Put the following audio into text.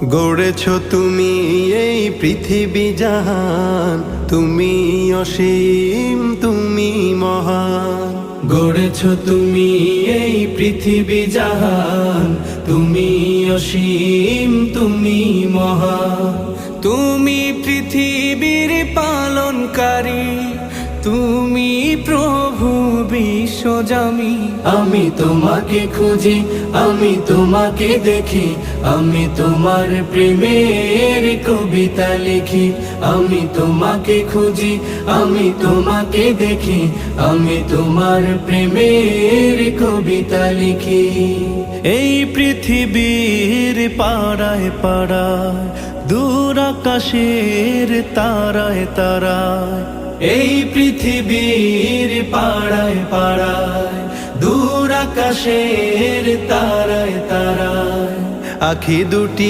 গড়েছ তুমি এই পৃথিবী জাহান, তুমি অসীম তুমি মহান। গড়েছ তুমি এই পৃথিবী জাহান, তুমি অসীম তুমি মহান। তুমি পৃথিবীর পালনকারী, তুমি প্রভু বিশ্বজামি। আমি তোমাকে খুঁজি, আমি তোমাকে দেখি, আমি তোমার প্রেমের কবিতা লিখি। আমি তোমাকে খুঁজি, আমি তোমাকে দেখি, আমি তোমার প্রেমের কবিতা লিখি। এই পৃথিবীর পাড়ায় পাড়ায়, দূর আকাশের তারায় তারায়। এই পৃথিবীর পাড়ায় পাড়ায়, দূর আকাশের তারায় তারায়। আখি দুটি